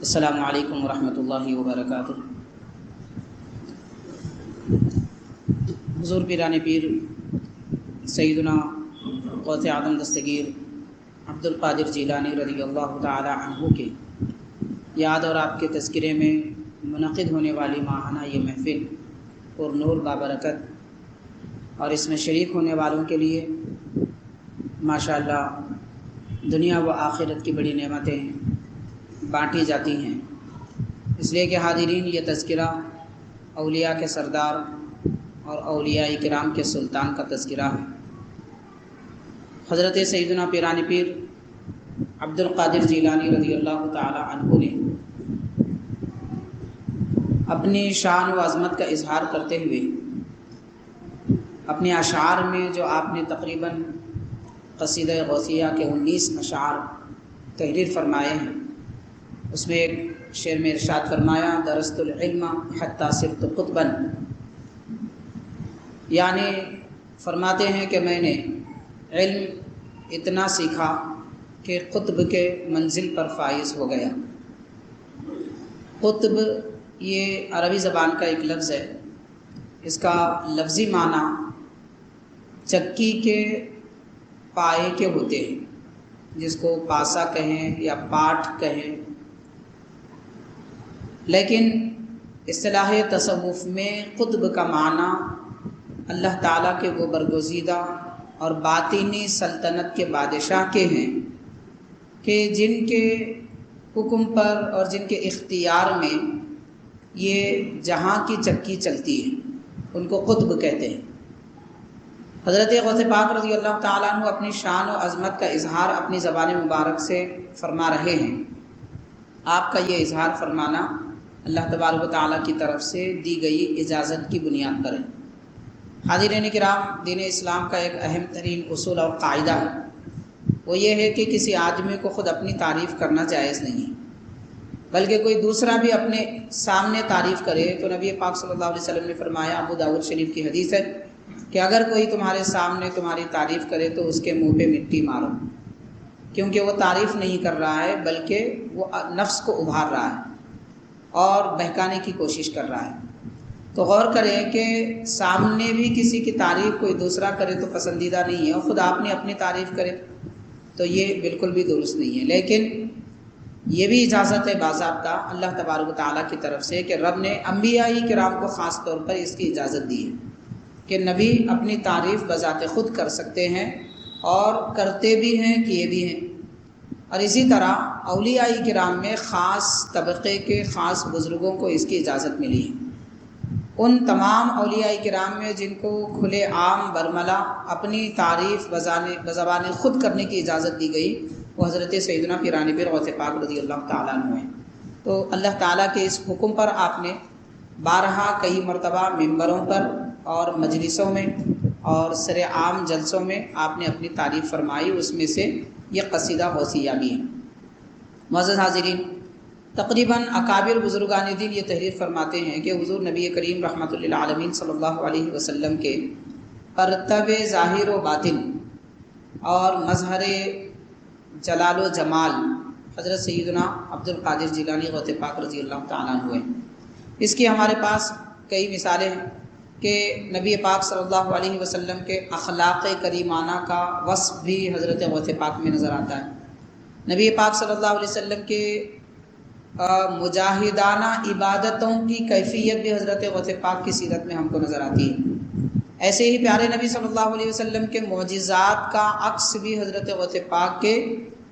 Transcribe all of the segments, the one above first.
السلام علیکم ورحمۃ اللہ وبرکاتہ۔ حضور پیران پیر سیدنا غوث اعظم دستگیر عبد القادر جیلانی رضی اللہ تعالی عنہ کے یاد اور آپ کے تذکرے میں منعقد ہونے والی ماہانہ یہ محفل اور نور بابرکت اور اس میں شریک ہونے والوں کے لیے ماشاءاللہ دنیا و آخرت کی بڑی نعمتیں بانٹی جاتی ہیں، اس لیے کہ حاضرین یہ تذکرہ اولیاء کے سردار اور اولیاء کرام کے سلطان کا تذکرہ ہے۔ حضرت سیدنا پیران پیر عبد القادر جیلانی رضی اللہ تعالی عنہ نے اپنی شان و عظمت کا اظہار کرتے ہوئے اپنے اشعار میں جو آپ نے تقریباً قصیدہ غوثیہ کے 19 اشعار تحریر فرمائے ہیں، اس میں ایک شعر میں ارشاد فرمایا درست العلم حتی صرت قطبا، یعنی فرماتے ہیں کہ میں نے علم اتنا سیکھا کہ قطب کے منزل پر فائز ہو گیا۔ قطب یہ عربی زبان کا ایک لفظ ہے، اس کا لفظی معنی چکی کے پائے کے ہوتے ہیں، جس کو پاسا کہیں یا پاٹ کہیں، لیکن اصطلاح تصوف میں قطب کا معنی اللہ تعالیٰ کے وہ برگزیدہ اور باطنی سلطنت کے بادشاہ کے ہیں کہ جن کے حکم پر اور جن کے اختیار میں یہ جہاں کی چکی چلتی ہے، ان کو قطب کہتے ہیں۔ حضرت غوث پاک رضی اللہ تعالیٰ عنہ اپنی شان و عظمت کا اظہار اپنی زبان مبارک سے فرما رہے ہیں۔ آپ کا یہ اظہار فرمانا اللہ تبارک و تعالیٰ کی طرف سے دی گئی اجازت کی بنیاد پر ہے۔ حاضرین کرام، دین اسلام کا ایک اہم ترین اصول اور قاعدہ ہے، وہ یہ ہے کہ کسی آدمی کو خود اپنی تعریف کرنا جائز نہیں ہے، بلکہ کوئی دوسرا بھی اپنے سامنے تعریف کرے تو نبی پاک صلی اللہ علیہ وسلم نے فرمایا، ابو داؤد شریف کی حدیث ہے کہ اگر کوئی تمہارے سامنے تمہاری تعریف کرے تو اس کے منہ پہ مٹی مارو، کیونکہ وہ تعریف نہیں کر رہا ہے بلکہ وہ نفس کو ابھار رہا ہے اور بہکانے کی کوشش کر رہا ہے۔ تو غور کریں کہ سامنے بھی کسی کی تعریف کوئی دوسرا کرے تو پسندیدہ نہیں ہے، اور خود آپ نے اپنی تعریف کرے تو یہ بالکل بھی درست نہیں ہے۔ لیکن یہ بھی اجازت ہے باضابطہ اللہ تبارک و تعالیٰ کی طرف سے کہ رب نے انبیاء کرام کو خاص طور پر اس کی اجازت دی ہے کہ نبی اپنی تعریف بذات خود کر سکتے ہیں، اور کرتے بھی ہیں، کیے بھی ہیں۔ اور اسی طرح اولیاء کرام میں خاص طبقے کے خاص بزرگوں کو اس کی اجازت ملی ہے۔ ان تمام اولیاء کرام میں جن کو کھلے عام برملا اپنی تعریف بزبان خود کرنے کی اجازت دی گئی، وہ حضرت سیدنا پیران پیر غوث پاک رضی اللہ تعالیٰ عنہ ہیں۔ تو اللہ تعالیٰ کے اس حکم پر آپ نے بارہا کئی مرتبہ ممبروں پر اور مجلسوں میں اور سر عام جلسوں میں آپ نے اپنی تعریف فرمائی، اس میں سے یہ قصیدہ غوثیہ بھی ہے۔ معزز حاضرین، تقریباً اکابر بزرگان دین یہ تحریر فرماتے ہیں کہ حضور نبی کریم رحمۃ للعالمین صلی اللہ علیہ وسلم کے پرتب ظاہر و باطن اور مظہر جلال و جمال حضرت سیدنا عبد القادر جیلانی غوث پاک رضی اللہ تعالیٰ عنہ ہیں۔ اس کی ہمارے پاس کئی مثالیں ہیں کہ نبی پاک صلی اللہ علیہ وسلم کے اخلاق کریمانہ کا وصف بھی حضرت غوث پاک میں نظر آتا ہے۔ نبی پاک صلی اللہ علیہ وسلم کے مجاہدانہ عبادتوں کی کیفیت بھی حضرت غوث پاک کی سیرت میں ہم کو نظر آتی ہے۔ ایسے ہی پیارے نبی صلی اللہ علیہ وسلم کے معجزات کا عکس بھی حضرت غوث پاک کے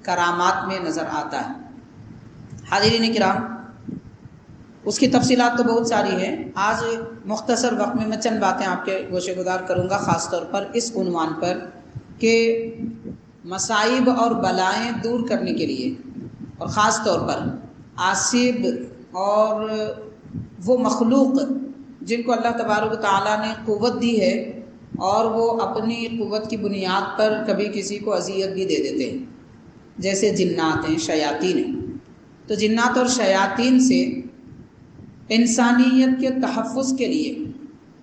کرامات میں نظر آتا ہے۔ حاضرین کرام، اس کی تفصیلات تو بہت ساری ہیں، آج مختصر وقت میں چند باتیں آپ کے گوشے گزار کروں گا، خاص طور پر اس عنوان پر کہ مصائب اور بلائیں دور کرنے کے لیے، اور خاص طور پر آصب اور وہ مخلوق جن کو اللہ تبارک و تعالیٰ نے قوت دی ہے اور وہ اپنی قوت کی بنیاد پر کبھی کسی کو اذیت بھی دے دیتے ہیں، جیسے جنات ہیں، شیاطین ہیں۔ تو جنات اور شیاطین سے انسانیت کے تحفظ کے لیے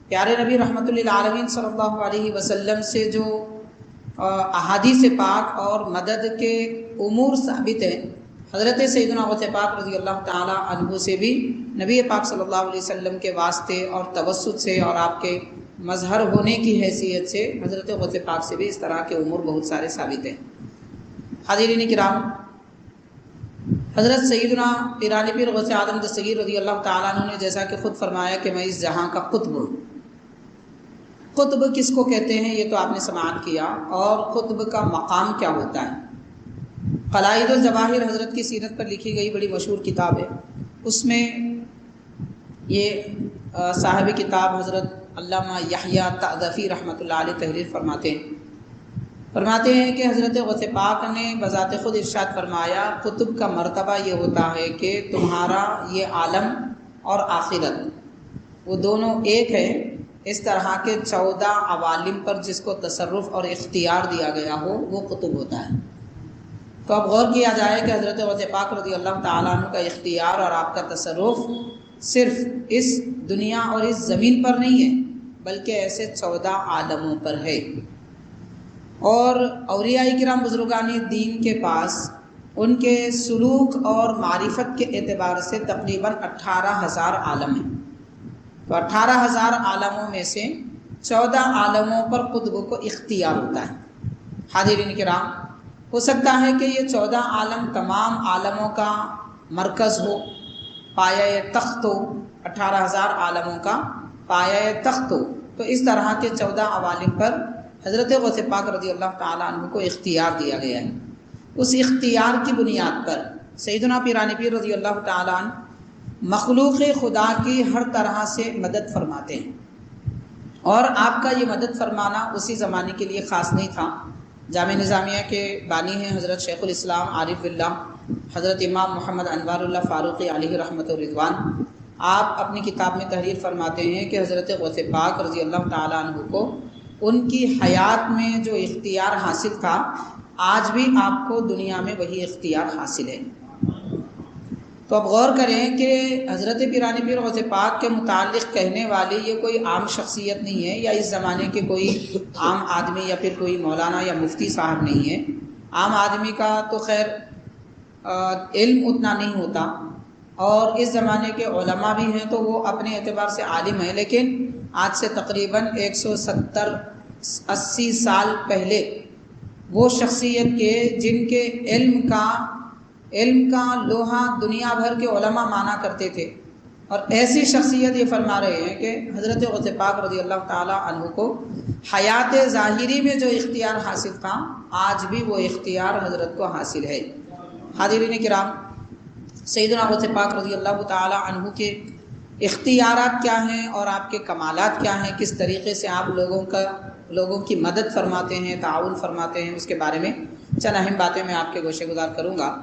پیارے نبی رحمۃ للعالمین صلی اللہ علیہ وسلم سے جو احادیث پاک اور مدد کے امور ثابت ہیں، حضرت سیدنا غوث پاک رضی اللہ تعالی عنہ سے بھی نبی پاک صلی اللہ علیہ وسلم کے واسطے اور توسط سے اور آپ کے مظہر ہونے کی حیثیت سے حضرت غوث پاک سے بھی اس طرح کے امور بہت سارے ثابت ہیں۔ حاضرین کرام، حضرت سیدنا پیرانی پیر غوث اعظم دستگیر رضی اللہ تعالیٰ عنہ نے جیسا کہ خود فرمایا کہ میں اس جہاں کا قطب ہوں۔ قطب کس کو کہتے ہیں یہ تو آپ نے سماعت کیا، اور قطب کا مقام کیا ہوتا ہے۔ قلائد الجواہر حضرت کی سیرت پر لکھی گئی بڑی مشہور کتاب ہے، اس میں یہ صاحب کتاب حضرت علامہ یحییٰ تعدفی رحمۃ اللہ علیہ تحریر فرماتے ہیں کہ حضرت غوث پاک نے بذات خود ارشاد فرمایا، قطب کا مرتبہ یہ ہوتا ہے کہ تمہارا یہ عالم اور آخرت وہ دونوں ایک ہے، اس طرح کے 14 عوالم پر جس کو تصرف اور اختیار دیا گیا ہو وہ قطب ہوتا ہے۔ تو اب غور کیا جائے کہ حضرت غوث پاک رضی اللہ تعالیٰ عنہ کا اختیار اور آپ کا تصرف صرف اس دنیا اور اس زمین پر نہیں ہے، بلکہ ایسے 14 عالموں پر ہے۔ اور اولیاء کرام بزرگان دین کے پاس ان کے سلوک اور معرفت کے اعتبار سے تقریباً 18,000 عالم ہیں۔ تو 18,000 عالموں میں سے 14 عالموں پر قطب کو اختیار ہوتا ہے۔ حاضرین کرام، ہو سکتا ہے کہ یہ 14 عالم تمام عالموں کا مرکز ہو، پایہ تخت ہو، 18,000 عالموں کا پایہ تخت ہو، تو اس طرح کے 14 عوالم پر حضرت غوث پاک رضی اللہ تعالیٰ عنہ کو اختیار دیا گیا ہے۔ اس اختیار کی بنیاد پر سیدنا پیرانی پیر رضی اللہ تعالیٰ عنہ مخلوق خدا کی ہر طرح سے مدد فرماتے ہیں، اور آپ کا یہ مدد فرمانا اسی زمانے کے لیے خاص نہیں تھا۔ جامع نظامیہ کے بانی ہیں حضرت شیخ الاسلام عارف باللہ حضرت امام محمد انوار اللہ فاروقی علیہ رحمۃ و رضوان، آپ اپنی کتاب میں تحریر فرماتے ہیں کہ حضرت غوث پاک رضی اللہ تعالیٰ عنہ کو ان کی حیات میں جو اختیار حاصل تھا، آج بھی آپ کو دنیا میں وہی اختیار حاصل ہے۔ تو اب غور کریں کہ حضرت پیرانی پیر غوث پاک کے متعلق کہنے والی یہ کوئی عام شخصیت نہیں ہے، یا اس زمانے کے کوئی عام آدمی یا پھر کوئی مولانا یا مفتی صاحب نہیں ہے۔ عام آدمی کا تو خیر علم اتنا نہیں ہوتا، اور اس زمانے کے علماء بھی ہیں تو وہ اپنے اعتبار سے عالم ہیں، لیکن آج سے تقریباً 170-80 سال پہلے وہ شخصیت کے جن کے علم کا لوہا دنیا بھر کے علماء مانا کرتے تھے، اور ایسی شخصیت یہ فرما رہے ہیں کہ حضرت غوث پاک رضی اللہ تعالیٰ عنہ کو حیات ظاہری میں جو اختیار حاصل تھا، آج بھی وہ اختیار حضرت کو حاصل ہے۔ حاضرین کرام، سیدنا غوث پاک رضی اللہ تعالیٰ عنہ کے اختیارات کیا ہیں اور آپ کے کمالات کیا ہیں، کس طریقے سے آپ لوگوں کی مدد فرماتے ہیں، تعاون فرماتے ہیں، اس کے بارے میں چند اہم باتیں میں آپ کے گوشے گزار کروں گا۔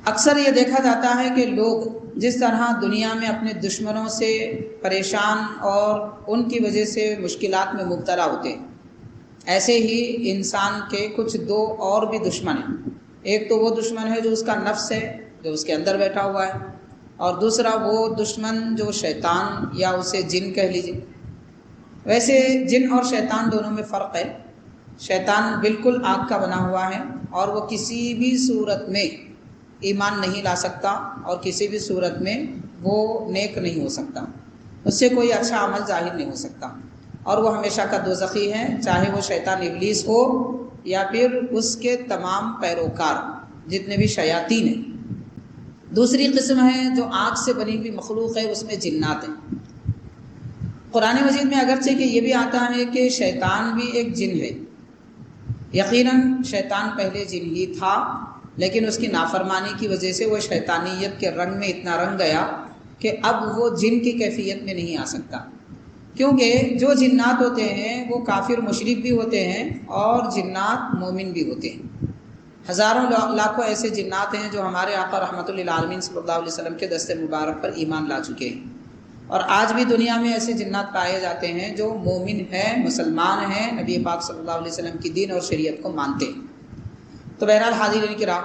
اکثر یہ دیکھا جاتا ہے کہ لوگ جس طرح دنیا میں اپنے دشمنوں سے پریشان اور ان کی وجہ سے مشکلات میں مبتلا ہوتے ہیں، ایسے ہی انسان کے کچھ دو اور بھی دشمن ہیں۔ ایک تو وہ دشمن ہے جو اس کا نفس ہے، جو اس کے اندر بیٹھا ہوا ہے، اور دوسرا وہ دشمن جو شیطان یا اسے جن کہہ لیجیے۔ ویسے جن اور شیطان دونوں میں فرق ہے۔ شیطان بالکل آگ کا بنا ہوا ہے، اور وہ کسی بھی صورت میں ایمان نہیں لا سکتا، اور کسی بھی صورت میں وہ نیک نہیں ہو سکتا، اس سے کوئی اچھا عمل ظاہر نہیں ہو سکتا، اور وہ ہمیشہ کا دوزخی ہے، چاہے وہ شیطان ابلیس ہو یا پھر اس کے تمام پیروکار جتنے بھی شیاطین ہیں۔ دوسری قسم ہے جو آگ سے بنی ہوئی مخلوق ہے، اس میں جنات ہیں۔ قرآن مجید میں اگرچہ کہ یہ بھی آتا ہے کہ شیطان بھی ایک جن ہے، یقیناً شیطان پہلے جن ہی تھا، لیکن اس کی نافرمانی کی وجہ سے وہ شیطانیت کے رنگ میں اتنا رنگ گیا کہ اب وہ جن کی کیفیت میں نہیں آ سکتا، کیونکہ جو جنات ہوتے ہیں وہ کافر مشرک بھی ہوتے ہیں اور جنات مومن بھی ہوتے ہیں۔ ہزاروں لاکھوں ایسے جنات ہیں جو ہمارے آقا رحمۃ للعالمین صلی اللہ علیہ وسلم کے دست مبارک پر ایمان لا چکے ہیں، اور آج بھی دنیا میں ایسے جنات پائے جاتے ہیں جو مومن ہیں، مسلمان ہیں، نبی پاک صلی اللہ علیہ وسلم کی دین اور شریعت کو مانتے ہیں۔ تو بہرحال حاضرین کرام،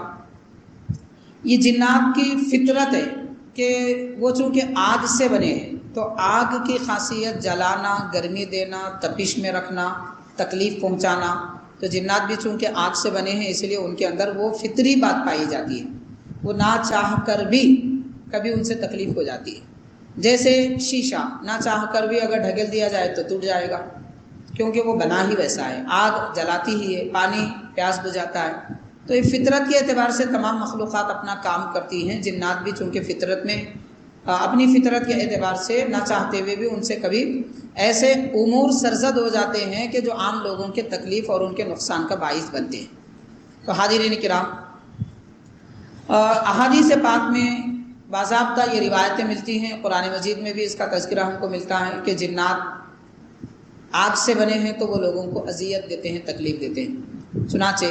یہ جنات کی فطرت ہے کہ وہ چونکہ آگ سے بنے ہیں، تو آگ کی خاصیت جلانا، گرمی دینا، تپش میں رکھنا، تکلیف پہنچانا، تو جنات بھی چونکہ آگ سے بنے ہیں اس لیے ان کے اندر وہ فطری بات پائی جاتی ہے، وہ نہ چاہ کر بھی کبھی ان سے تکلیف ہو جاتی ہے۔ جیسے شیشہ نہ چاہ کر بھی اگر ڈھکیل دیا جائے تو ٹوٹ جائے گا، کیونکہ وہ بنا ہی ویسا ہے، آگ جلاتی ہی ہے، پانی پیاس بجھاتا ہے۔ تو یہ فطرت کے اعتبار سے تمام مخلوقات اپنا کام کرتی ہیں، جنات بھی چونکہ فطرت میں اپنی فطرت کے اعتبار سے نہ چاہتے ہوئے بھی ان سے کبھی ایسے امور سرزد ہو جاتے ہیں کہ جو عام لوگوں کے تکلیف اور ان کے نقصان کا باعث بنتے ہیں۔ تو حاضرین کرام، احادیث پاک میں باضابطہ یہ روایتیں ملتی ہیں، قرآن مجید میں بھی اس کا تذکرہ ہم کو ملتا ہے کہ جنات آگ سے بنے ہیں تو وہ لوگوں کو اذیت دیتے ہیں، تکلیف دیتے ہیں۔ چنانچہ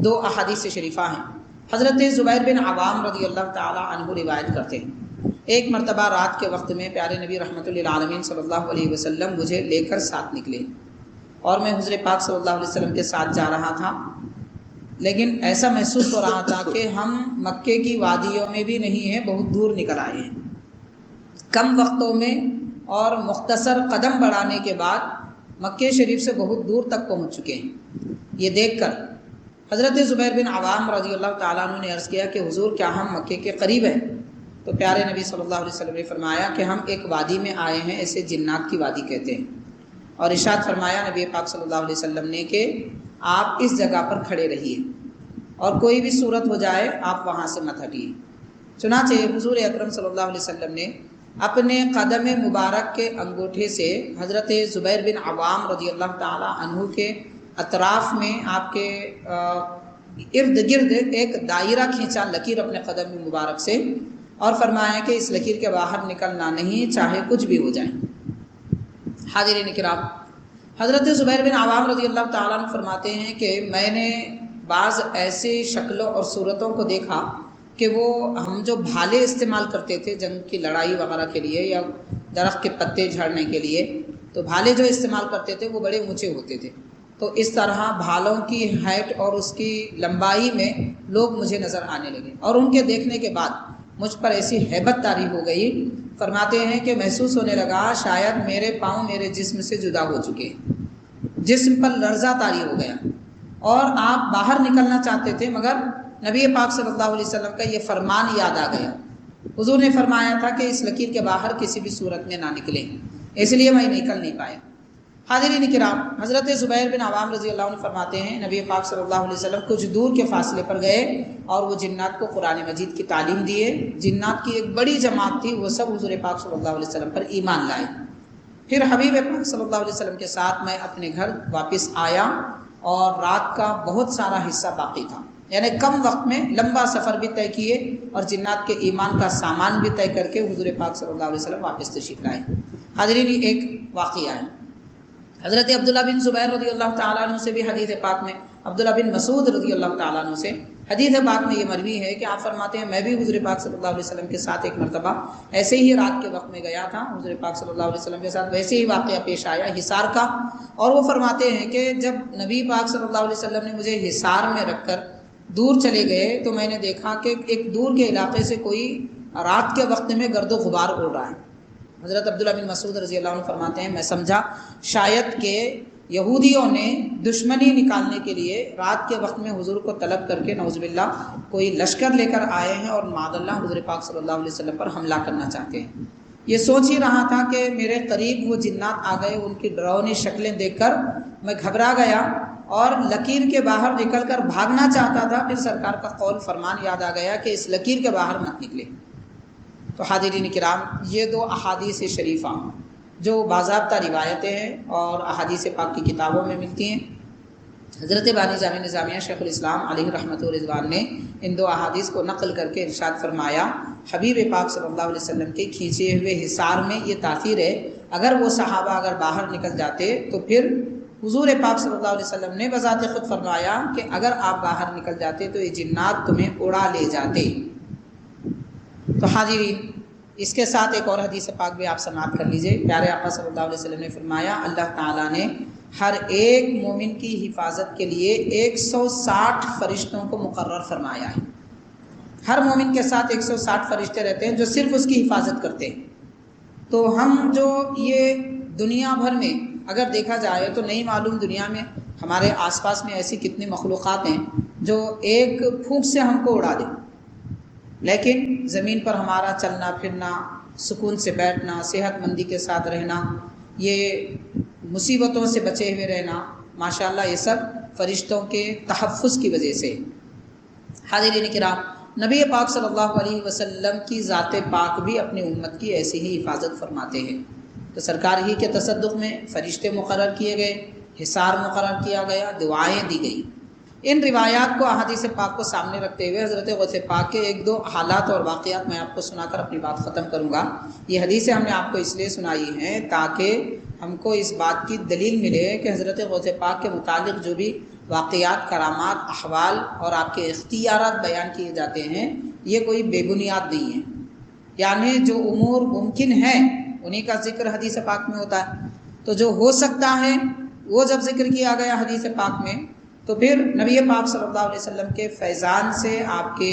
2 احادیث شریفہ ہیں۔ حضرت زبیر بن عوام رضی اللہ تعالی عنہ روایت کرتے ہیں، ایک مرتبہ رات کے وقت میں پیارے نبی رحمۃ للعالمین صلی اللہ علیہ وسلم مجھے لے کر ساتھ نکلے اور میں حضور پاک صلی اللہ علیہ وسلم کے ساتھ جا رہا تھا، لیکن ایسا محسوس ہو رہا تھا کہ ہم مکے کی وادیوں میں بھی نہیں ہیں، بہت دور نکل آئے ہیں۔ کم وقتوں میں اور مختصر قدم بڑھانے کے بعد مکے شریف سے بہت دور تک پہنچ چکے ہیں۔ یہ دیکھ کر حضرت زبیر بن عوام رضی اللہ تعالیٰ عنہ نے عرض کیا کہ حضور کیا ہم مکے کے قریب ہیں؟ تو پیارے نبی صلی اللہ علیہ وسلم نے فرمایا کہ ہم ایک وادی میں آئے ہیں، اسے جنات کی وادی کہتے ہیں، اور ارشاد فرمایا نبی پاک صلی اللہ علیہ وسلم نے کہ آپ اس جگہ پر کھڑے رہیے اور کوئی بھی صورت ہو جائے آپ وہاں سے مت ہٹیے۔ چنانچہ حضور اکرم صلی اللہ علیہ وسلم نے اپنے قدم مبارک کے انگوٹھے سے حضرت زبیر بن عوام رضی اللہ تعالی عنہ کے اطراف میں آپ کے ارد گرد ایک دائرہ کھینچا، لکیر اپنے قدم مبارک سے، اور فرمایا کہ اس لکیر کے باہر نکلنا نہیں، چاہے کچھ بھی ہو جائے۔ حاضرین کرام، حضرت زبیر بن عوام رضی اللہ تعالیٰ عنہ فرماتے ہیں کہ میں نے بعض ایسے شکلوں اور صورتوں کو دیکھا کہ وہ ہم جو بھالے استعمال کرتے تھے جنگ کی لڑائی وغیرہ کے لیے یا درخت کے پتے جھاڑنے کے لیے، تو بھالے جو استعمال کرتے تھے وہ بڑے اونچے ہوتے تھے، تو اس طرح بھالوں کی ہائٹ اور اس کی لمبائی میں لوگ مجھے نظر آنے لگے، اور ان کے دیکھنے کے بعد مجھ پر ایسی ہیبت طاری ہو گئی، فرماتے ہیں کہ محسوس ہونے لگا شاید میرے پاؤں میرے جسم سے جدا ہو چکے، جسم پر لرزہ طاری ہو گیا، اور آپ باہر نکلنا چاہتے تھے مگر نبی پاک صلی اللہ علیہ وسلم کا یہ فرمان یاد آ گیا۔ حضور نے فرمایا تھا کہ اس لکیر کے باہر کسی بھی صورت میں نہ نکلیں، اس لیے میں نکل نہیں پایا۔ حاضرین کرام، حضرت زبیر بن عوام رضی اللہ عنہ فرماتے ہیں نبی پاک صلی اللہ علیہ وسلم کچھ دور کے فاصلے پر گئے اور وہ جنات کو قرآن مجید کی تعلیم دیے۔ جنات کی ایک بڑی جماعت تھی، وہ سب حضور پاک صلی اللہ علیہ وسلم پر ایمان لائے۔ پھر حبیب پاک صلی اللہ علیہ وسلم کے ساتھ میں اپنے گھر واپس آیا اور رات کا بہت سارا حصہ باقی تھا، یعنی کم وقت میں لمبا سفر بھی طے کیے اور جنات کے ایمان کا سامان بھی طے کر کے حضور پاک صلی اللہ علیہ وسلم واپس تشریف لائے۔ حاضرین، ایک واقعہ ہے، حضرت عبداللہ بن زبیر رضی اللہ تعالیٰ عنہ سے بھی حدیث پاک میں، عبداللہ بن مسعود رضی اللہ تعالیٰ عنہ سے حدیث پاک میں یہ مروی ہے کہ آپ فرماتے ہیں میں بھی حضور پاک صلی اللہ علیہ وسلم کے ساتھ ایک مرتبہ ایسے ہی رات کے وقت میں گیا تھا، حضور پاک صلی اللہ علیہ وسلم کے ساتھ ویسے ہی واقعہ پیش آیا حصار کا، اور وہ فرماتے ہیں کہ جب نبی پاک صلی اللہ علیہ وسلم نے مجھے حصار میں رکھ کر دور چلے گئے تو میں نے دیکھا کہ ایک دور کے علاقے سے کوئی رات کے وقت میں گرد و غبار اڑ رہا ہے۔ حضرت عبداللہ بن مسعود رضی اللہ عنہ فرماتے ہیں میں سمجھا شاید کہ یہودیوں نے دشمنی نکالنے کے لیے رات کے وقت میں حضور کو طلب کر کے نعوذ باللہ کوئی لشکر لے کر آئے ہیں اور معاذ اللہ حضور پاک صلی اللہ علیہ وسلم پر حملہ کرنا چاہتے ہیں۔ یہ سوچ ہی رہا تھا کہ میرے قریب وہ جنات آ گئے، ان کی ڈراؤنی شکلیں دیکھ کر میں گھبرا گیا اور لکیر کے باہر نکل کر بھاگنا چاہتا تھا، پھر سرکار کا قول فرمان یاد آ گیا کہ اس لکیر کے باہر مت نکلے۔ تو حاضرین کرام، یہ 2 احادیث شریفہ جو باضابطہ روایتیں ہیں اور احادیث پاک کی کتابوں میں ملتی ہیں، حضرت بانی جامع نظامیہ شیخ الاسلام علیہ رحمۃ و رضوان نے ان 2 احادیث کو نقل کر کے ارشاد فرمایا حبیب پاک صلی اللہ علیہ وسلم کے کھینچے ہوئے حصار میں یہ تاثیر ہے، اگر وہ صحابہ اگر باہر نکل جاتے تو پھر حضور پاک صلی اللہ علیہ وسلم نے بذات خود فرمایا کہ اگر آپ باہر نکل جاتے تو یہ جنات تمہیں اڑا لے جاتے۔ تو حاضرین، اس کے ساتھ ایک اور حدیث پاک بھی آپ سماعت کر لیجئے۔ پیارے آقا صلی اللہ علیہ وسلم نے فرمایا اللہ تعالیٰ نے ہر ایک مومن کی حفاظت کے لیے 160 فرشتوں کو مقرر فرمایا ہے۔ ہر مومن کے ساتھ 160 فرشتے رہتے ہیں جو صرف اس کی حفاظت کرتے ہیں۔ تو ہم جو یہ دنیا بھر میں اگر دیکھا جائے تو نہیں معلوم دنیا میں ہمارے آس پاس میں ایسی کتنی مخلوقات ہیں جو ایک پھونک سے ہم کو اڑا دیں، لیکن زمین پر ہمارا چلنا پھرنا، سکون سے بیٹھنا، صحت مندی کے ساتھ رہنا، یہ مصیبتوں سے بچے ہوئے رہنا، ماشاءاللہ یہ سب فرشتوں کے تحفظ کی وجہ سے۔ حاضرین کرام، نبی پاک صلی اللہ علیہ وسلم کی ذات پاک بھی اپنی امت کی ایسی ہی حفاظت فرماتے ہیں، تو سرکار ہی کے تصدق میں فرشتے مقرر کیے گئے، حصار مقرر کیا گیا، دعائیں دی گئی۔ ان روایات کو احادیث پاک کو سامنے رکھتے ہوئے حضرت غوث پاک کے ایک دو حالات اور واقعات میں آپ کو سنا کر اپنی بات ختم کروں گا۔ یہ حدیثیں ہم نے آپ کو اس لیے سنائی ہیں تاکہ ہم کو اس بات کی دلیل ملے کہ حضرت غوث پاک کے متعلق جو بھی واقعات، کرامات، احوال اور آپ کے اختیارات بیان کیے جاتے ہیں، یہ کوئی بے بنیاد نہیں ہے، یعنی جو امور ممکن ہیں انہی کا ذکر حدیث پاک میں ہوتا ہے، تو جو ہو سکتا ہے وہ جب ذکر کیا گیا حدیث پاک میں، تو پھر نبی پاک صلی اللہ علیہ وسلم کے فیضان سے، آپ کے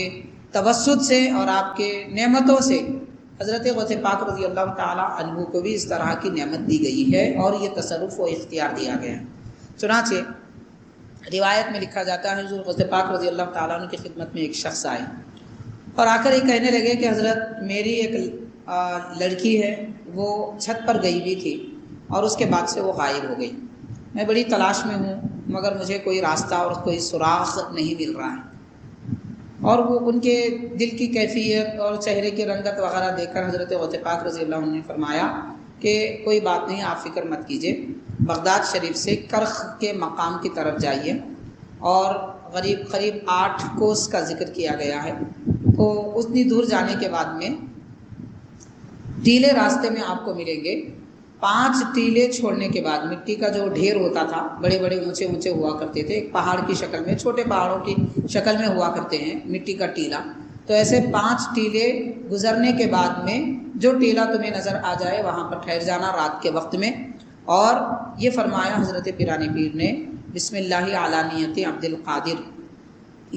توسط سے اور آپ کے نعمتوں سے حضرت غوث پاک رضی اللہ تعالیٰ عنہ کو بھی اس طرح کی نعمت دی گئی ہے اور یہ تصرف و اختیار دیا گیا ہے۔ چنانچہ روایت میں لکھا جاتا ہے حضور غوث پاک رضی اللہ تعالیٰ عنہ کی خدمت میں ایک شخص آئے اور آ کر یہ کہنے لگے کہ حضرت میری ایک لڑکی ہے، وہ چھت پر گئی ہوئی تھی اور اس کے بعد سے وہ غائب ہو گئی، میں بڑی تلاش میں ہوں مگر مجھے کوئی راستہ اور کوئی سراغ نہیں مل رہا ہے۔ اور وہ ان کے دل کی کیفیت اور چہرے کی رنگت وغیرہ دیکھ کر حضرت غوث پاک رضی اللہ عنہ نے فرمایا کہ کوئی بات نہیں، آپ فکر مت کیجیے، بغداد شریف سے کرخ کے مقام کی طرف جائیے، اور قریب 8 کوس کا ذکر کیا گیا ہے، تو اتنی دور جانے کے بعد میں ٹیلے راستے میں آپ کو ملیں گے، 5 ٹیلے چھوڑنے کے بعد مٹی کا جو ڈھیر ہوتا تھا، بڑے بڑے اونچے اونچے ہوا کرتے تھے، ایک پہاڑ کی شکل میں، چھوٹے پہاڑوں کی شکل میں ہوا کرتے ہیں مٹی کا ٹیلا، تو ایسے 5 ٹیلے گزرنے کے بعد میں جو ٹیلا تمہیں نظر آ جائے وہاں پر ٹھہر جانا رات کے وقت میں۔ اور یہ فرمایا حضرت پیرانی پیر نے، بسم اللہ علی نیت عبد القادر،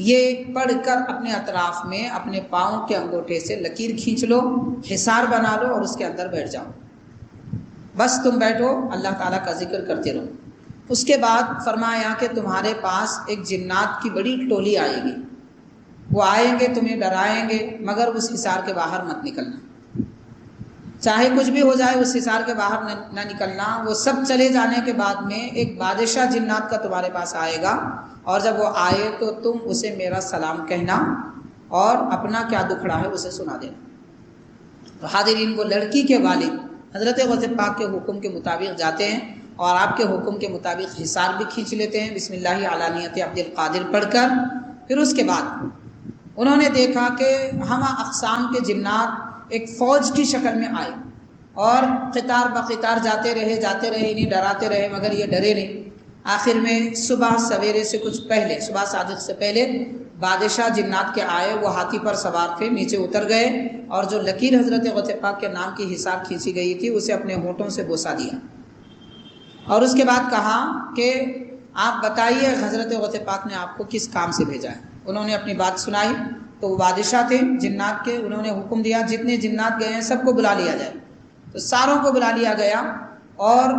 یہ پڑھ کر اپنے اطراف میں اپنے پاؤں کے انگوٹھے سے لکیر کھینچ لو، حصار بنا لو اور اس کے اندر بیٹھ جاؤ، بس تم بیٹھو، اللہ تعالیٰ کا ذکر کرتے رہو۔ اس کے بعد فرمایا کہ تمہارے پاس ایک جنات کی بڑی ٹولی آئے گی، وہ آئیں گے، تمہیں ڈرائیں گے، مگر اس حصار کے باہر مت نکلنا، چاہے کچھ بھی ہو جائے اس حصار کے باہر نہ نکلنا۔ وہ سب چلے جانے کے بعد میں ایک بادشاہ جنات کا تمہارے پاس آئے گا، اور جب وہ آئے تو تم اسے میرا سلام کہنا اور اپنا کیا دکھڑا ہے اسے سنا دینا۔ تو حاضرین، وہ لڑکی کے والد حضرت غوث پاک کے حکم کے مطابق جاتے ہیں اور آپ کے حکم کے مطابق حصار بھی کھینچ لیتے ہیں بسم اللہ علی نیت عبد القادر پڑھ کر۔ پھر اس کے بعد انہوں نے دیکھا کہ ہمہ اقسام کے جنات ایک فوج کی شکل میں آئے اور قطار بقطار جاتے رہے، انہیں ڈراتے رہے مگر یہ ڈرے نہیں۔ آخر میں صبح سویرے سے کچھ پہلے، صبح صادق سے پہلے بادشاہ جنات کے آئے، وہ ہاتھی پر سوار تھے، نیچے اتر گئے اور جو لکیر حضرت غوث پاک کے نام کی حصار کھینچی گئی تھی اسے اپنے ہونٹوں سے بوسا دیا، اور اس کے بعد کہا کہ آپ بتائیے حضرت غوث پاک نے آپ کو کس کام سے بھیجا ہے۔ انہوں نے اپنی بات سنائی، تو وہ بادشاہ تھے جنات کے، انہوں نے حکم دیا جتنے جنات گئے ہیں سب کو بلا لیا جائے، تو ساروں کو بلا لیا گیا اور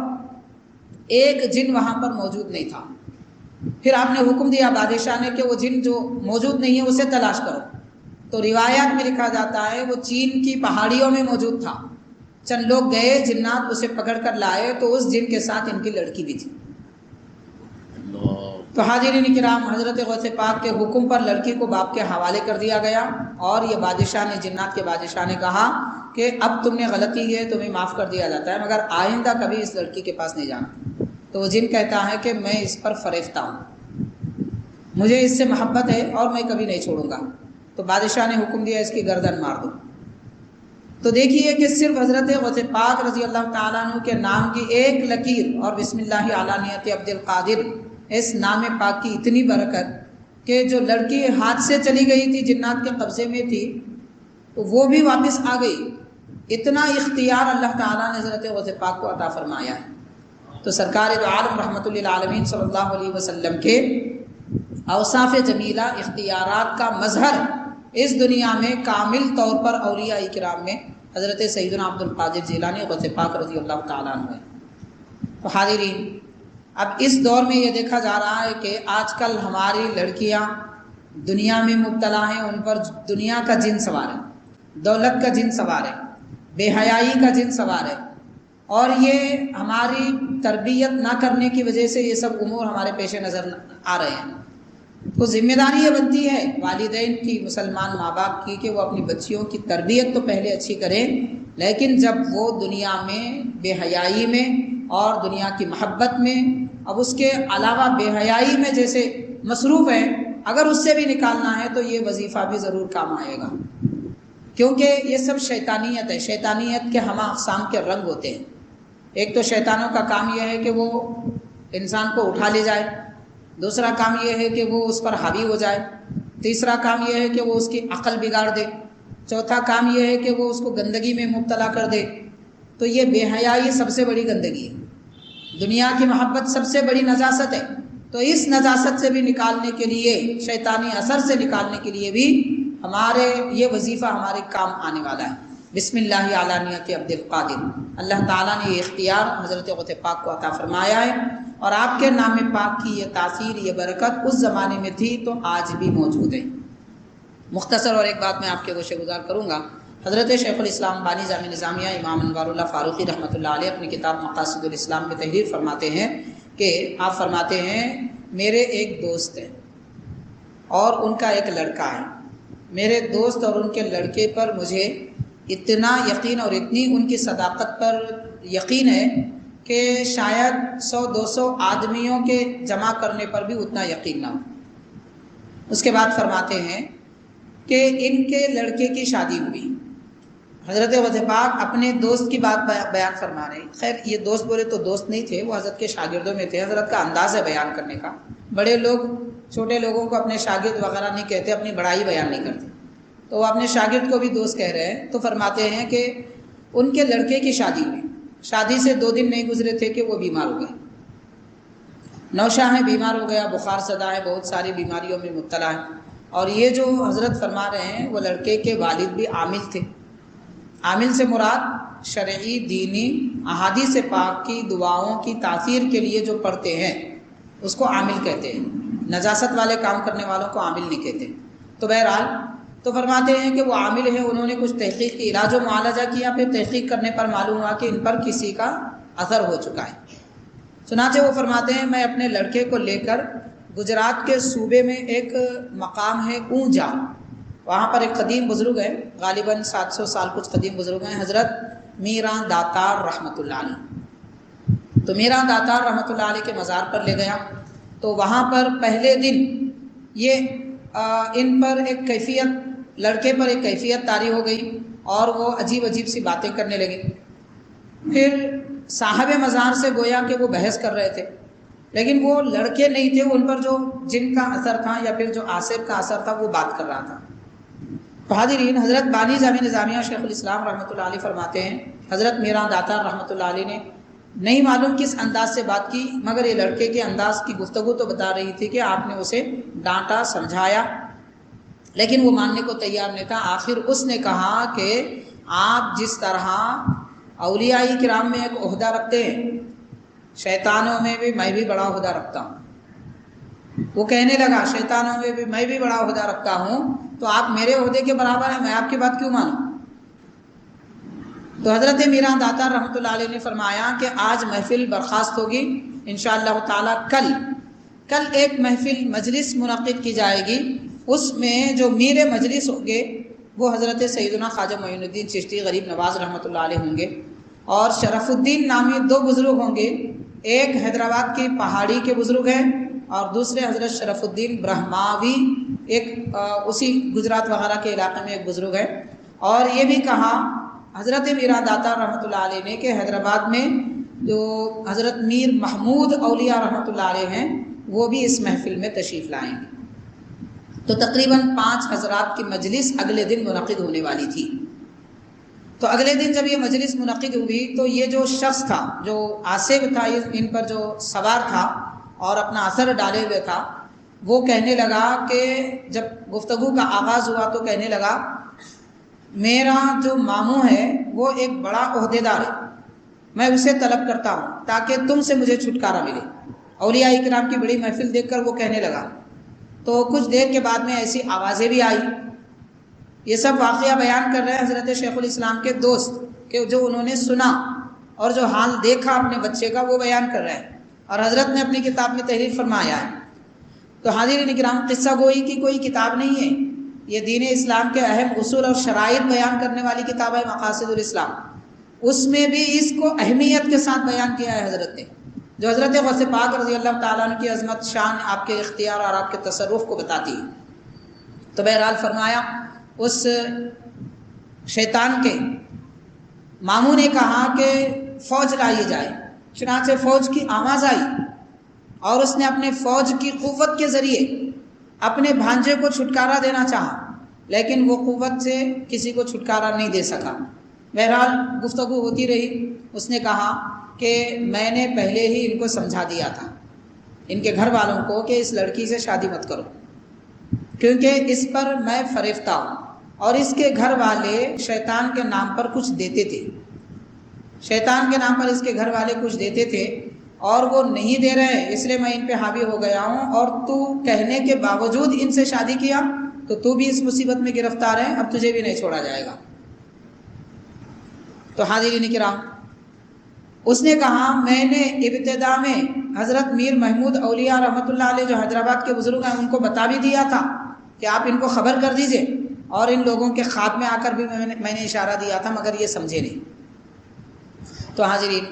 ایک جن وہاں پر موجود نہیں تھا۔ پھر آپ نے حکم دیا بادشاہ نے کہ وہ جن جو موجود نہیں ہے اسے تلاش کرو، تو روایات میں لکھا جاتا ہے وہ چین کی پہاڑیوں میں موجود تھا۔ چند لوگ گئے، جنات اسے پکڑ کر لائے، تو اس جن کے ساتھ ان کی لڑکی بھی تھی۔ تو حاضرین کرام، حضرت غوث پاک کے حکم پر لڑکی کو باپ کے حوالے کر دیا گیا، اور یہ بادشاہ نے، جنات کے بادشاہ نے کہا کہ اب تم نے غلطی کی ہے، تمہیں معاف کر دیا جاتا ہے، مگر آئندہ کبھی اس لڑکی کے پاس نہیں جانا۔ تو وہ جن کہتا ہے کہ میں اس پر فریفتہ ہوں، مجھے اس سے محبت ہے اور میں کبھی نہیں چھوڑوں گا۔ تو بادشاہ نے حکم دیا اس کی گردن مار دو۔ تو دیکھیے کہ صرف حضرت غوث پاک رضی اللہ تعالیٰ عنہ کے نام کی ایک لکیر اور بسم اللہ علی نیت عبد القادر، اس نام پاک کی اتنی برکت کہ جو لڑکی ہاتھ سے چلی گئی تھی، جنات کے قبضے میں تھی، تو وہ بھی واپس آ گئی۔ اتنا اختیار اللہ تعالیٰ نے حضرت غوث پاک کو عطا فرمایا ہے۔ تو سرکار دو عالم رحمۃ للعالمین صلی اللہ علیہ وسلم کے اوصاف جمیلہ، اختیارات کا مظہر اس دنیا میں کامل طور پر اولیاء کرام میں حضرت سیدنا عبد القادر جیلانی غوث پاک رضی اللہ تعالیٰ عنہ ہے۔ تو حاضرین، اب اس دور میں یہ دیکھا جا رہا ہے کہ آج کل ہماری لڑکیاں دنیا میں مبتلا ہیں، ان پر دنیا کا جن سوار ہے، دولت کا جن سوار ہے، بے حیائی کا جن سوار ہے، اور یہ ہماری تربیت نہ کرنے کی وجہ سے یہ سب امور ہمارے پیش نظر آ رہے ہیں۔ تو ذمہ داری یہ بنتی ہے والدین کی، مسلمان ماں باپ کی، کہ وہ اپنی بچیوں کی تربیت تو پہلے اچھی کریں، لیکن جب وہ دنیا میں بے حیائی میں اور دنیا کی محبت میں، اب اس کے علاوہ بے حیائی میں جیسے مصروف ہیں، اگر اس سے بھی نکالنا ہے تو یہ وظیفہ بھی ضرور کام آئے گا، کیونکہ یہ سب شیطانیت ہے۔ شیطانیت کے ہمہ اقسام کے رنگ ہوتے ہیں۔ ایک تو شیطانوں کا کام یہ ہے کہ وہ انسان کو اٹھا لے جائے، دوسرا کام یہ ہے کہ وہ اس پر حاوی ہو جائے، تیسرا کام یہ ہے کہ وہ اس کی عقل بگاڑ دے، چوتھا کام یہ ہے کہ وہ اس کو گندگی میں مبتلا کر دے۔ تو یہ بے حیائی سب سے بڑی گندگی ہے، دنیا کی محبت سب سے بڑی نجاست ہے۔ تو اس نجاست سے بھی نکالنے کے لیے، شیطانی اثر سے نکالنے کے لیے بھی ہمارے یہ وظیفہ ہمارے کام آنے والا ہے۔ بسم اللہ علی نیت عبد القادر، اللہ تعالیٰ نے یہ اختیار حضرت غوث پاک کو عطا فرمایا ہے، اور آپ کے نام پاک کی یہ تاثیر، یہ برکت اس زمانے میں تھی تو آج بھی موجود ہے۔ مختصر اور ایک بات میں آپ کے گوشے گزار کروں گا۔ حضرت شیخ الاسلام بانی جامع نظامیہ امام انوار اللہ فاروقی رحمۃ اللہ علیہ اپنی کتاب مقاصد الاسلام میں تحریر فرماتے ہیں کہ آپ فرماتے ہیں، میرے ایک دوست ہیں اور ان کا ایک لڑکا ہے۔ میرے دوست اور ان کے لڑکے پر مجھے اتنا یقین اور اتنی ان کی صداقت پر یقین ہے کہ شاید 100-200 آدمیوں کے جمع کرنے پر بھی اتنا یقین نہ ہو۔ اس کے بعد فرماتے ہیں کہ ان کے لڑکے کی شادی ہوئی۔ حضرت غوث پاک اپنے دوست کی بات بیان فرما رہے ہیں۔ خیر یہ دوست بولے تو دوست نہیں تھے، وہ حضرت کے شاگردوں میں تھے۔ حضرت کا انداز ہے بیان کرنے کا، بڑے لوگ چھوٹے لوگوں کو اپنے شاگرد وغیرہ نہیں کہتے، اپنی بڑائی بیان نہیں کرتے، تو وہ اپنے شاگرد کو بھی دوست کہہ رہے ہیں۔ تو فرماتے ہیں کہ ان کے لڑکے کی شادی ہوئی، شادی سے 2 دن نہیں گزرے تھے کہ وہ بیمار ہو گئے، نوشہ ہے، بیمار ہو گیا، بخار زدہ ہے، بہت ساری بیماریوں میں مبتلا ہے۔ اور یہ جو حضرت فرما رہے ہیں وہ لڑکے کے والد بھی عامل تھے۔ عامل سے مراد شرعی دینی احادیث پاک کی دعاؤں کی تاثیر کے لیے جو پڑھتے ہیں اس کو عامل کہتے ہیں، نجاست والے کام کرنے والوں کو عامل نہیں کہتے۔ تو بہرحال تو فرماتے ہیں کہ وہ عامل ہیں، انہوں نے کچھ تحقیق کی، علاج و معالجہ کیا، پھر تحقیق کرنے پر معلوم ہوا کہ ان پر کسی کا اثر ہو چکا ہے۔ چنانچہ وہ فرماتے ہیں، میں اپنے لڑکے کو لے کر گجرات کے صوبے میں ایک مقام ہے اونجا، وہاں پر ایک قدیم بزرگ ہے، غالباً 700 سال کچھ قدیم بزرگ ہیں، حضرت میراں داتار رحمۃ اللہ علیہ۔ تو میراں داتار رحمۃ اللہ علیہ کے مزار پر لے گیا، تو وہاں پر پہلے دن یہ ان پر ایک کیفیت، لڑکے پر ایک کیفیت طاری ہو گئی اور وہ عجیب عجیب سی باتیں کرنے لگے۔ پھر صاحب مزار سے گویا کہ وہ بحث کر رہے تھے، لیکن وہ لڑکے نہیں تھے، ان پر جو جن کا اثر تھا یا پھر جو عاصب کا اثر تھا وہ بات کر رہا تھا۔ تو حاضرین، حضرت بانی جامع نظامیہ شیخ الاسلام رحمۃ اللہ علیہ فرماتے ہیں، حضرت میراں داتار رحمۃ اللہ علیہ نے نہیں معلوم کس انداز سے بات کی، مگر یہ لڑکے کے انداز کی گفتگو تو بتا رہی تھی کہ آپ نے اسے ڈانٹا، سمجھایا، لیکن وہ ماننے کو تیار نہیں تھا۔ آخر اس نے کہا کہ آپ جس طرح اولیاء کرام میں ایک عہدہ رکھتے ہیں، شیطانوں میں بھی میں بھی بڑا عہدہ رکھتا ہوں۔ وہ کہنے لگا شیطانوں میں بھی میں بھی بڑا عہدہ رکھتا ہوں، تو آپ میرے عہدے کے برابر ہیں، میں آپ کی بات کیوں مانوں؟ تو حضرت میراں داتار رحمۃ اللہ علیہ نے فرمایا کہ آج محفل برخاست ہوگی، انشاءاللہ تعالی کل ایک محفل مجلس منعقد کی جائے گی، اس میں جو میر مجلس ہوں گے وہ حضرت سیدنا خواجہ معین الدین چشتی غریب نواز رحمۃ اللہ علیہ ہوں گے، اور شرف الدین نامی 2 بزرگ ہوں گے، ایک حیدرآباد کی پہاڑی کے بزرگ ہیں اور دوسرے حضرت شرف الدین برہماوی، ایک اسی گجرات وغیرہ کے علاقے میں ایک بزرگ ہے۔ اور یہ بھی کہا حضرت میراں داتار رحمۃ اللہ علیہ نے کہ حیدرآباد میں جو حضرت میر محمود اولیاء رحمۃ اللہ علیہ ہیں وہ بھی اس محفل میں تشریف لائیں گے۔ تو تقریباً 5 حضرات کی مجلس اگلے دن منعقد ہونے والی تھی۔ تو اگلے دن جب یہ مجلس منعقد ہوئی تو یہ جو شخص تھا، جو عاصب تھا، ان پر جو سوار تھا اور اپنا اثر ڈالے ہوئے تھا، وہ کہنے لگا کہ جب گفتگو کا آغاز ہوا تو کہنے لگا، میرا جو ماموں ہے وہ ایک بڑا عہدیدار ہے، میں اسے طلب کرتا ہوں تاکہ تم سے مجھے چھٹکارا ملے۔ اولیاء کرام کی بڑی محفل دیکھ کر وہ کہنے لگا۔ تو کچھ دیر کے بعد میں ایسی آوازیں بھی آئی۔ یہ سب واقعہ بیان کر رہے ہیں حضرت شیخ الاسلام کے دوست کہ جو انہوں نے سنا اور جو حال دیکھا اپنے بچے کا وہ بیان کر رہے ہیں، اور حضرت نے اپنی کتاب میں تحریر فرمایا ہے۔ تو حاضرین کرام، قصہ گوئی کی کوئی کتاب نہیں ہے، یہ دین اسلام کے اہم اصول اور شرائط بیان کرنے والی کتاب ہے مقاصد الاسلام۔ اس میں بھی اس کو اہمیت کے ساتھ بیان کیا ہے حضرت نے، جو حضرت غوث پاک رضی اللہ تعالیٰ عنہ کی عظمت، شان، آپ کے اختیار اور آپ کے تصرف کو بتاتی ہے۔ تو بہرحال فرمایا اس شیطان کے ماموں نے کہا کہ فوج لائی جائے، چنانچہ فوج کی آواز آئی اور اس نے اپنے فوج کی قوت کے ذریعے اپنے بھانجے کو چھٹکارا دینا چاہا، لیکن وہ قوت سے کسی کو چھٹکارا نہیں دے سکا۔ بہرحال گفتگو ہوتی رہی۔ اس نے کہا کہ میں نے پہلے ہی ان کو سمجھا دیا تھا، ان کے گھر والوں کو، کہ اس لڑکی سے شادی مت کرو، کیونکہ اس پر میں فریفتہ ہوں، اور اس کے گھر والے شیطان کے نام پر کچھ دیتے تھے، شیطان کے نام پر اس کے گھر والے کچھ دیتے تھے، اور وہ نہیں دے رہے، اس لیے میں ان پہ حاوی ہو گیا ہوں، اور تو کہنے کے باوجود ان سے شادی کیا تو تو بھی اس مصیبت میں گرفتار ہے، اب تجھے بھی نہیں چھوڑا جائے گا۔ تو حاضرین کرام، اس نے کہا میں نے ابتدا میں حضرت میر محمود اولیاء رحمۃ اللہ علیہ جو حیدرآباد کے بزرگ ہیں ان کو بتا بھی دیا تھا کہ آپ ان کو خبر کر دیجئے، اور ان لوگوں کے خواب میں آ کر بھی میں نے اشارہ دیا تھا، مگر یہ سمجھے نہیں۔ تو حاضرین،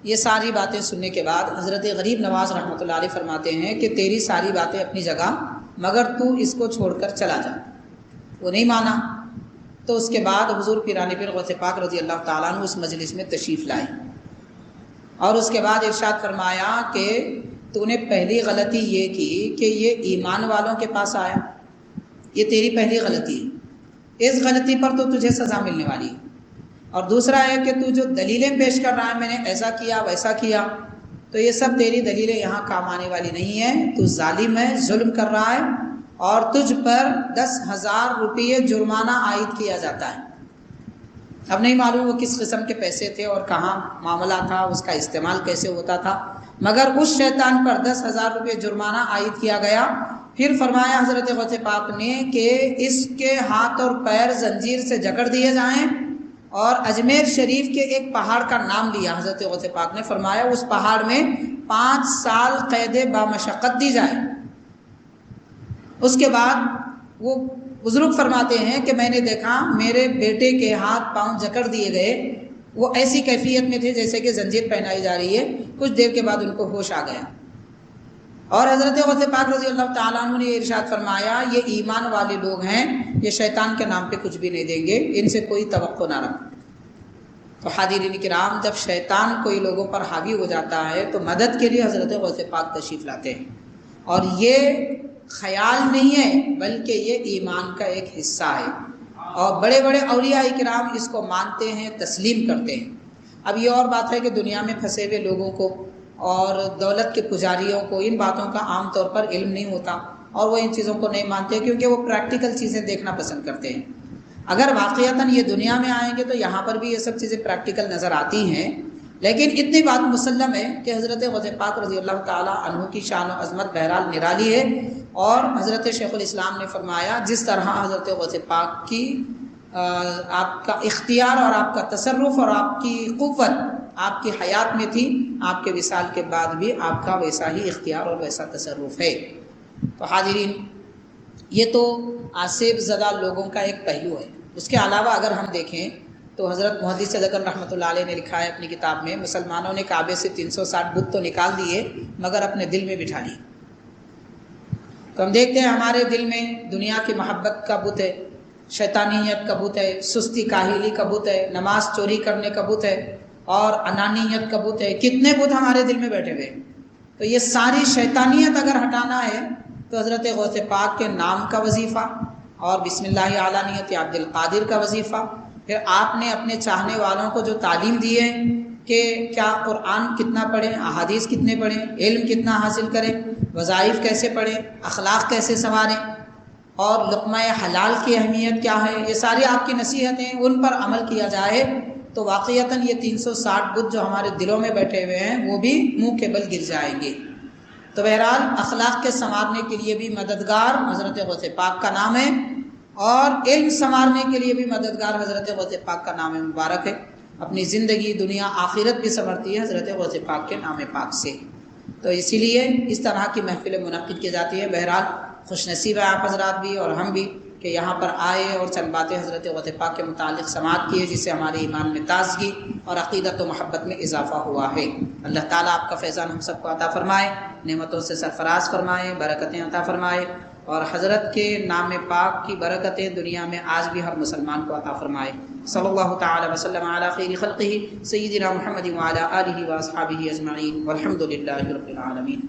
یہ ساری باتیں سننے کے بعد حضرت غریب نواز رحمۃ اللہ علیہ فرماتے ہیں کہ تیری ساری باتیں اپنی جگہ، مگر تو اس کو چھوڑ کر چلا جا۔ وہ نہیں مانا۔ تو اس کے بعد حضور پیران پیر غوث پاک رضی اللہ تعالیٰ عنہ اس مجلس میں تشریف لائے، اور اس کے بعد ارشاد فرمایا کہ تو نے پہلی غلطی یہ کی کہ یہ ایمان والوں کے پاس آیا، یہ تیری پہلی غلطی ہے، اس غلطی پر تو تجھے سزا ملنے والی ہے۔ اور دوسرا ہے کہ تو جو دلیلیں پیش کر رہا ہے، میں نے ایسا کیا ویسا کیا، تو یہ سب تیری دلیلیں یہاں کام آنے والی نہیں ہیں، تو ظالم ہے، ظلم کر رہا ہے، اور تجھ پر 10,000 روپے جرمانہ عائد کیا جاتا ہے۔ اب نہیں معلوم وہ کس قسم کے پیسے تھے اور کہاں معاملہ تھا، اس کا استعمال کیسے ہوتا تھا، مگر اس شیطان پر 10,000 روپے جرمانہ عائد کیا گیا۔ پھر فرمایا حضرت غوث پاک نے کہ اس کے ہاتھ اور پیر زنجیر سے جکڑ دیے جائیں، اور اجمیر شریف کے ایک پہاڑ کا نام لیا حضرت غوث پاک نے، فرمایا اس پہاڑ میں 5 سال قید بامشقت دی جائے۔ اس کے بعد وہ بزرگ فرماتے ہیں کہ میں نے دیکھا میرے بیٹے کے ہاتھ پاؤں جکڑ دیے گئے، وہ ایسی کیفیت میں تھے جیسے کہ زنجیر پہنائی جا رہی ہے۔ کچھ دیر کے بعد ان کو ہوش آ گیا، اور حضرت غوث پاک رضی اللہ تعالیٰ عنہ نے ارشاد فرمایا یہ ایمان والے لوگ ہیں، یہ شیطان کے نام پہ کچھ بھی نہیں دیں گے، ان سے کوئی توقع نہ رکھو۔ تو حاضرین کرام، جب شیطان کوئی لوگوں پر حاوی ہو جاتا ہے تو مدد کے لیے حضرت غوث پاک تشریف لاتے ہیں، اور یہ خیال نہیں ہے بلکہ یہ ایمان کا ایک حصہ ہے، اور بڑے بڑے اولیاء کرام اس کو مانتے ہیں، تسلیم کرتے ہیں۔ اب یہ اور بات ہے کہ دنیا میں پھنسے ہوئے لوگوں کو اور دولت کے پجاریوں کو ان باتوں کا عام طور پر علم نہیں ہوتا، اور وہ ان چیزوں کو نہیں مانتے کیونکہ وہ پریکٹیکل چیزیں دیکھنا پسند کرتے ہیں۔ اگر واقعتاً یہ دنیا میں آئیں گے تو یہاں پر بھی یہ سب چیزیں پریکٹیکل نظر آتی ہیں، لیکن اتنی بات مسلم ہے کہ حضرت غوث پاک رضی اللہ تعالیٰ عنہ کی شان و عظمت بہرحال نرالی ہے، اور حضرت شیخ الاسلام نے فرمایا جس طرح حضرت غوث پاک کی آپ کا اختیار اور آپ کا تصرف اور آپ کی قوت آپ کی حیات میں تھی، آپ کے وصال کے بعد بھی آپ کا ویسا ہی اختیار اور ویسا تصرف ہے۔ تو حاضرین، یہ تو آصف زدہ لوگوں کا ایک پہلو ہے۔ اس کے علاوہ اگر ہم دیکھیں تو حضرت محدث صدقن رحمۃ اللہ علیہ نے لکھا ہے اپنی کتاب میں، مسلمانوں نے کعبے سے 360 بت تو نکال دیے مگر اپنے دل میں بٹھا لیے۔ تو ہم دیکھتے ہیں ہمارے دل میں دنیا کی محبت کا بت ہے، شیطانیت کا بت ہے، سستی کاہلی کا بت ہے، نماز چوری کرنے کا بت ہے، اور انانیت کا بت ہے۔ کتنے بت ہمارے دل میں بیٹھے ہوئے۔ تو یہ ساری شیطانیت اگر ہٹانا ہے تو حضرت غوث پاک کے نام کا وظیفہ، اور بسم اللہ اعلیٰ نیت یا عبد القادر کا وظیفہ، پھر آپ نے اپنے چاہنے والوں کو جو تعلیم دی ہے کہ کیا قرآن کتنا پڑھیں، احادیث کتنے پڑھیں، علم کتنا حاصل کریں، وظائف کیسے پڑھیں، اخلاق کیسے سنواریں، اور لقمہ حلال کی اہمیت کیا ہے، یہ ساری آپ کی نصیحتیں، ان پر عمل کیا جائے تو واقعتاً یہ 360 بت جو ہمارے دلوں میں بیٹھے ہوئے ہیں وہ بھی منہ کے بل گر جائیں گے۔ تو بہرحال اخلاق کے سنوارنے کے لیے بھی مددگار حضرت غوث پاک کا نام ہے، اور علم سنوارنے کے لیے بھی مددگار حضرت غوث پاک کا نام مبارک ہے۔ اپنی زندگی دنیا آخرت بھی سنورتی ہے حضرت غوث پاک کے نام پاک سے۔ تو اسی لیے اس طرح کی محفلیں منعقد کی جاتی ہے۔ بہرحال خوش نصیب ہے آپ حضرات بھی اور ہم بھی کہ یہاں پر آئے اور چند باتیں حضرت غوث پاک کے متعلق سماعت کیے، جس سے ہمارے ایمان میں تازگی اور عقیدت و محبت میں اضافہ ہوا ہے۔ اللہ تعالیٰ آپ کا فیضان ہم سب کو عطا فرمائے، نعمتوں سے سرفراز فرمائے، برکتیں عطا فرمائے، اور حضرت کے نام پاک کی برکتیں دنیا میں آج بھی ہر مسلمان کو عطا فرمائے۔ صلی اللہ تعالی وسلم علی خیر خلقہ سیدنا محمد وعلی آلہ واصحابہ اجمعین والحمد للہ رب العالمین۔